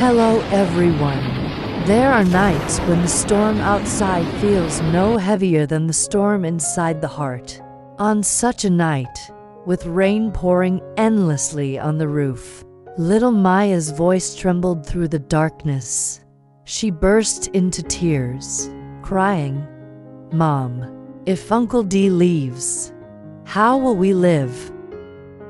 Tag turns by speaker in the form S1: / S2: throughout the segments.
S1: Hello everyone. There are nights when the storm outside feels no heavier than the storm inside the heart. On such a night, with rain pouring endlessly on the roof, little Maya's voice trembled through the darkness. She burst into tears, crying, "Mom, if Uncle D leaves, how will we live?"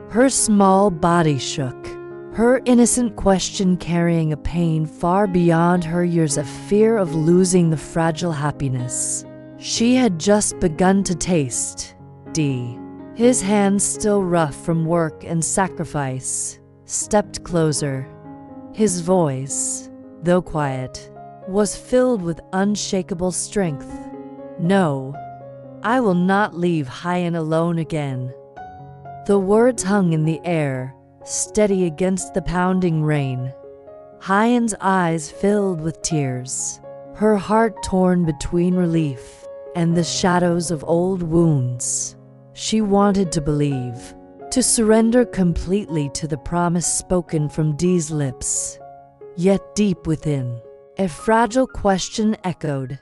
S1: Her small body shook, her innocent question carrying a pain far beyond her years of fear of losing the fragile happiness she had just begun to taste. D, his hands still rough from work and sacrifice, stepped closer. His voice, though quiet, was filled with unshakable strength. "No, I will not leave Huyen alone again." The words hung in the air, steady against the pounding rain. Huyen's eyes filled with tears, her heart torn between relief and the shadows of old wounds. She wanted to believe, to surrender completely to the promise spoken from Dee's lips. Yet deep within, a fragile question echoed.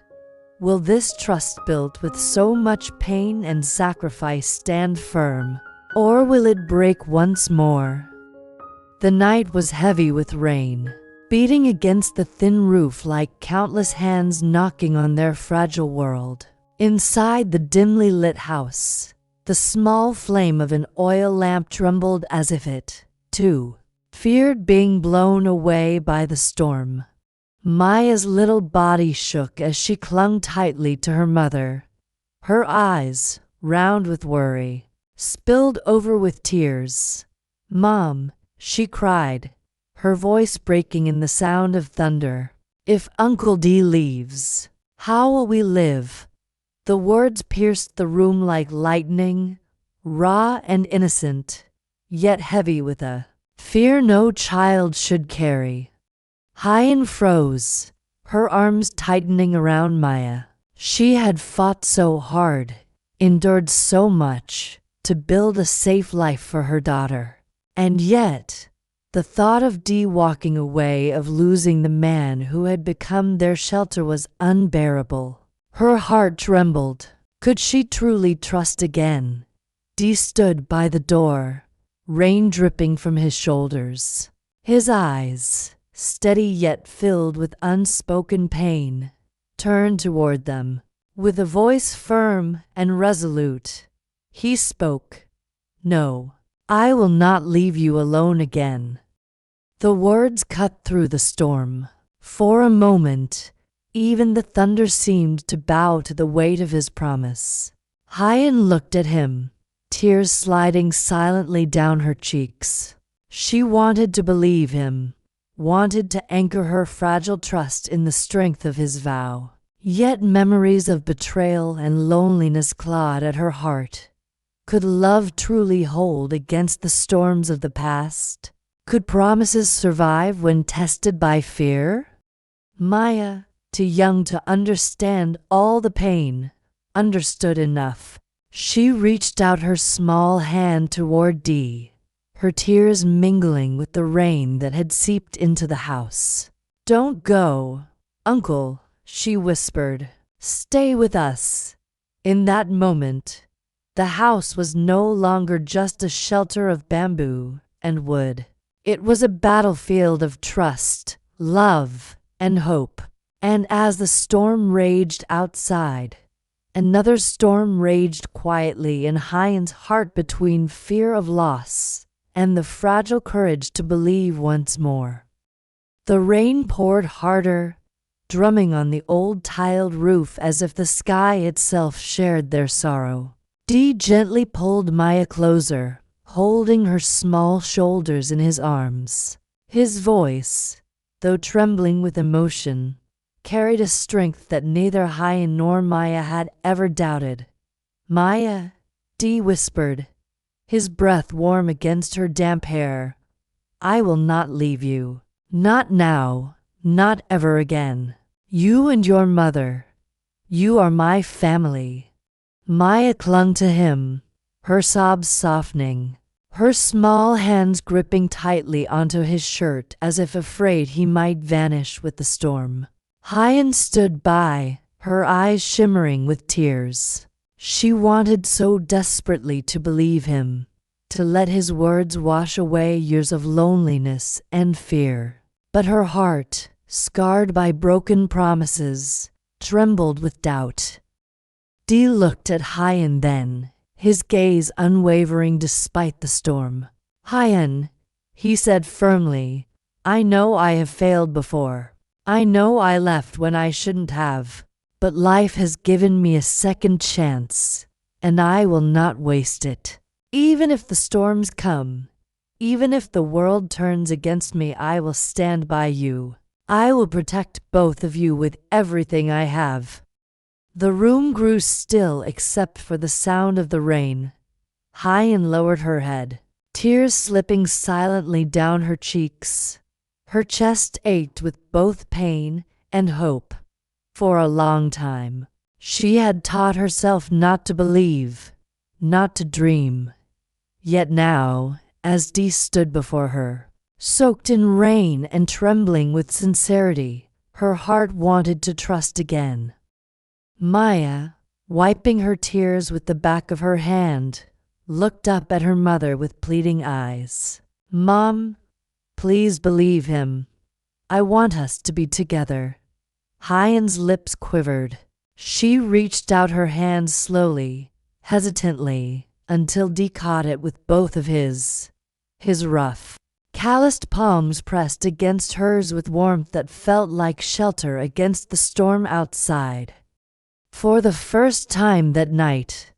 S1: Will this trust built with so much pain and sacrifice stand firm, or will it break once more? The night was heavy with rain, beating against the thin roof like countless hands knocking on their fragile world. Inside the dimly lit house, the small flame of an oil lamp trembled as if it, too, feared being blown away by the storm. Maya's little body shook as she clung tightly to her mother. Her eyes, round with worry, spilled over with tears. "Mom," she cried, her voice breaking in the sound of thunder, "if Uncle D leaves, how will we live?" The words pierced the room like lightning, raw and innocent, yet heavy with a fear no child should carry. Huyen froze, her arms tightening around Maya. She had fought so hard, endured so much, to build a safe life for her daughter. And yet, the thought of Dee walking away, of losing the man who had become their shelter, was unbearable. Her heart trembled. Could she truly trust again? Dee stood by the door, rain dripping from his shoulders. His eyes, steady yet filled with unspoken pain, turned toward them. With a voice firm and resolute, he spoke, "No, I will not leave you alone again." The words cut through the storm. For a moment, even the thunder seemed to bow to the weight of his promise. Huyen looked at him, tears sliding silently down her cheeks. She wanted to believe him, wanted to anchor her fragile trust in the strength of his vow. Yet memories of betrayal and loneliness clawed at her heart. Could love truly hold against the storms of the past? Could promises survive when tested by fear? Maya, too young to understand all the pain, understood enough. She reached out her small hand toward Dee, her tears mingling with the rain that had seeped into the house. "Don't go, Uncle," she whispered. "Stay with us." In that moment, the house was no longer just a shelter of bamboo and wood. It was a battlefield of trust, love, and hope. And as the storm raged outside, another storm raged quietly in Huyen's heart, between fear of loss and the fragile courage to believe once more. The rain poured harder, drumming on the old tiled roof as if the sky itself shared their sorrow. Dee gently pulled Maya closer, holding her small shoulders in his arms. His voice, though trembling with emotion, carried a strength that neither Huyen nor Maya had ever doubted. "Maya," Dee whispered, his breath warm against her damp hair, "I will not leave you. Not now, not ever again. You and your mother, you are my family." Maya clung to him, her sobs softening, her small hands gripping tightly onto his shirt as if afraid he might vanish with the storm. Huyen stood by, her eyes shimmering with tears. She wanted so desperately to believe him, to let his words wash away years of loneliness and fear. But her heart, scarred by broken promises, trembled with doubt. Dee looked at Huyen then, his gaze unwavering despite the storm. "Huyen," he said firmly, "I know I have failed before. I know I left when I shouldn't have. But life has given me a second chance, and I will not waste it. Even if the storms come, even if the world turns against me, I will stand by you. I will protect both of you with everything I have." The room grew still except for the sound of the rain. Huyen lowered her head, tears slipping silently down her cheeks. Her chest ached with both pain and hope. For a long time, she had taught herself not to believe, not to dream. Yet now, as Dee stood before her, soaked in rain and trembling with sincerity, her heart wanted to trust again. Maya, wiping her tears with the back of her hand, looked up at her mother with pleading eyes. "Mom, please believe him. I want us to be together." Huyen's lips quivered. She reached out her hand slowly, hesitantly, until Dee caught it with both of his rough, calloused palms pressed against hers with warmth that felt like shelter against the storm outside. For the first time that night,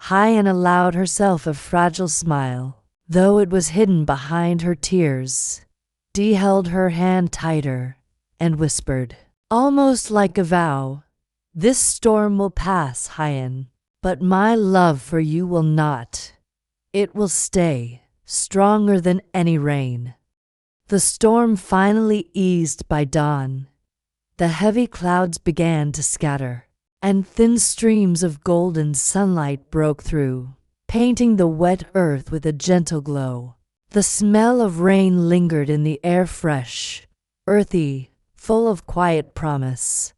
S1: Huyen allowed herself a fragile smile, though it was hidden behind her tears. Dee held her hand tighter and whispered, almost like a vow, "This storm will pass, Huyen, but my love for you will not. It will stay, stronger than any rain." The storm finally eased by dawn. The heavy clouds began to scatter, and thin streams of golden sunlight broke through, painting the wet earth with a gentle glow. The smell of rain lingered in the air, fresh, earthy, full of quiet promise.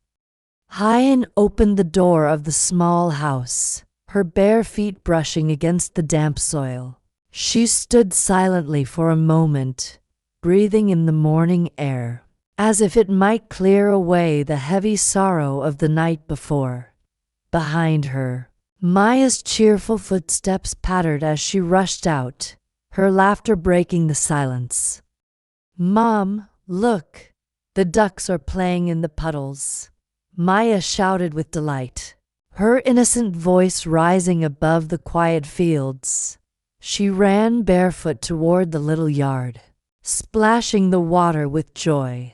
S1: Huyen opened the door of the small house, her bare feet brushing against the damp soil. She stood silently for a moment, breathing in the morning air, as if it might clear away the heavy sorrow of the night before. Behind her, Maya's cheerful footsteps pattered as she rushed out, her laughter breaking the silence. "Mom, look! The ducks are playing in the puddles," Maya shouted with delight, her innocent voice rising above the quiet fields. She ran barefoot toward the little yard, splashing the water with joy.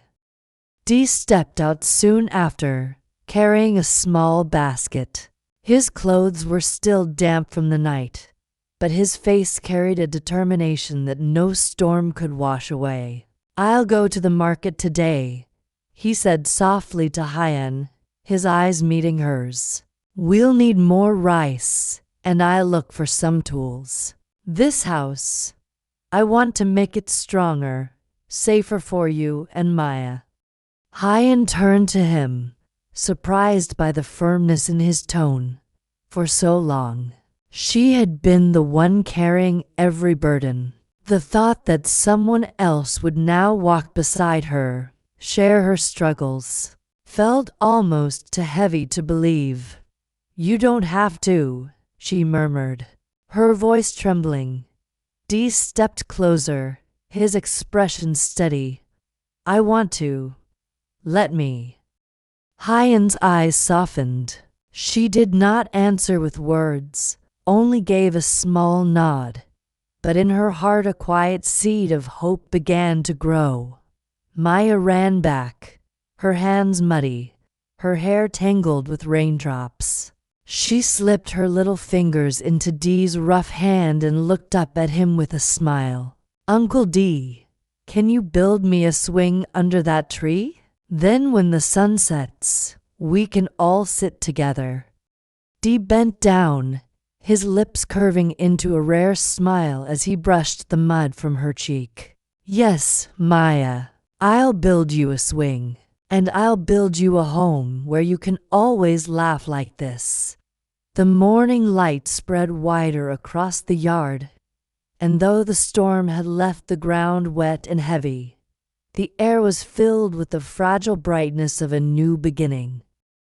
S1: Dee stepped out soon after, carrying a small basket. His clothes were still damp from the night, but his face carried a determination that no storm could wash away. "I'll go to the market today," he said softly to Huyen, his eyes meeting hers. "We'll need more rice, and I'll look for some tools. This house, I want to make it stronger, safer for you and Maya." Huyen turned to him, surprised by the firmness in his tone. For so long, she had been the one carrying every burden. The thought that someone else would now walk beside her, share her struggles, felt almost too heavy to believe. "You don't have to," she murmured, her voice trembling. Dee stepped closer, his expression steady. "I want to. Let me." Huyen's eyes softened. She did not answer with words, only gave a small nod. But in her heart a quiet seed of hope began to grow. Maya ran back, her hands muddy, her hair tangled with raindrops. She slipped her little fingers into Dee's rough hand and looked up at him with a smile. "Uncle Dee, can you build me a swing under that tree? Then when the sun sets, we can all sit together." Dee bent down, his lips curving into a rare smile as he brushed the mud from her cheek. "Yes, Maya, I'll build you a swing, and I'll build you a home where you can always laugh like this." The morning light spread wider across the yard, and though the storm had left the ground wet and heavy, the air was filled with the fragile brightness of a new beginning.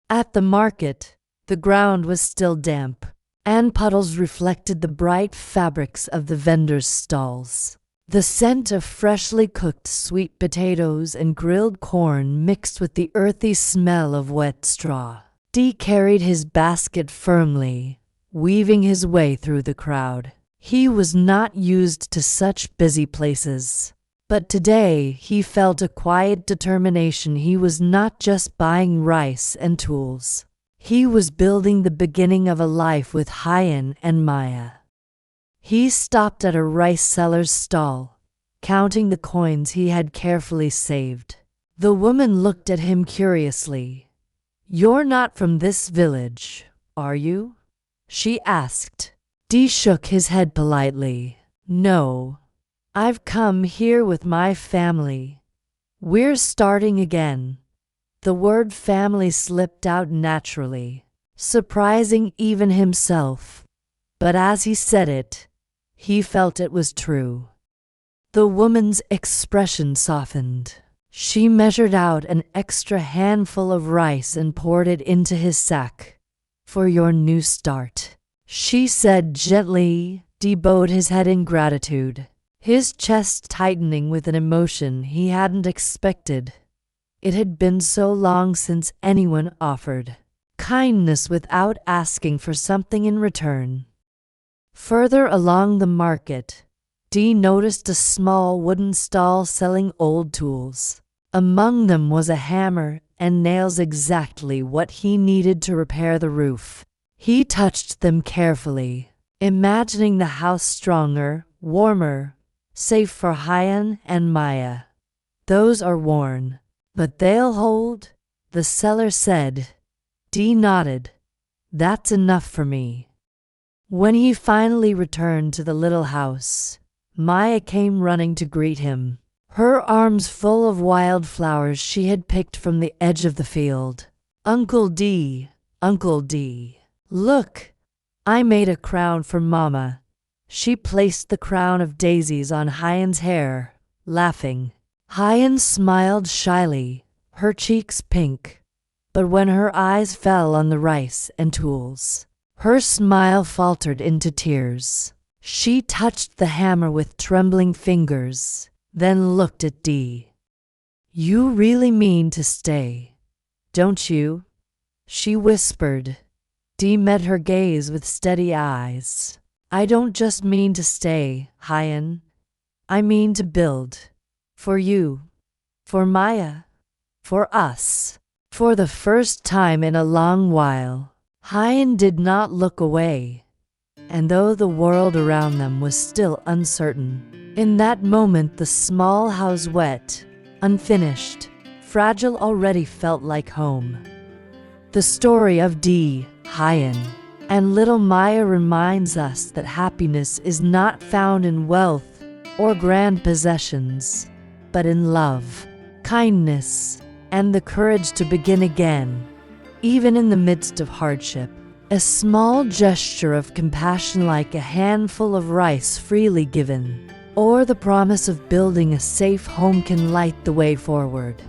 S1: At the market, the ground was still damp, and puddles reflected the bright fabrics of the vendors' stalls. The scent of freshly cooked sweet potatoes and grilled corn mixed with the earthy smell of wet straw. Dee carried his basket firmly, weaving his way through the crowd. He was not used to such busy places, but today he felt a quiet determination. He was not just buying rice and tools. He was building the beginning of a life with Huyen and Maya. He stopped at a rice seller's stall, counting the coins he had carefully saved. The woman looked at him curiously. "You're not from this village, are you?" she asked. Dee shook his head politely. "No, I've come here with my family. We're starting again." The word family slipped out naturally, surprising even himself. But as he said it, he felt it was true. The woman's expression softened. She measured out an extra handful of rice and poured it into his sack. "For your new start," she said gently. Dee bowed his head in gratitude, his chest tightening with an emotion he hadn't expected. It had been so long since anyone offered kindness without asking for something in return. Further along the market, Dee noticed a small wooden stall selling old tools. Among them was a hammer and nails, exactly what he needed to repair the roof. He touched them carefully, imagining the house stronger, warmer, safe for Huyen and Maya. "Those are worn, but they'll hold," the seller said. Dee nodded. "That's enough for me." When he finally returned to the little house, Maya came running to greet him, her arms full of wildflowers she had picked from the edge of the field. Uncle D, look, I made a crown for Mama." She placed the crown of daisies on Huyen's hair, laughing. Huyen smiled shyly, her cheeks pink, but when her eyes fell on the rice and tools, her smile faltered into tears. She touched the hammer with trembling fingers, then looked at Dee. "You really mean to stay, don't you?" she whispered. Dee met her gaze with steady eyes. "I don't just mean to stay, Huyen. I mean to build. For you, for Maya, for us." For the first time in a long while, Huyen did not look away, and though the world around them was still uncertain, in that moment the small house, wet, unfinished, fragile, already felt like home. The story of Dee, Huyen, and little Maya reminds us that happiness is not found in wealth or grand possessions, but in love, kindness, and the courage to begin again, even in the midst of hardship. A small gesture of compassion, like a handful of rice freely given, or the promise of building a safe home, can light the way forward.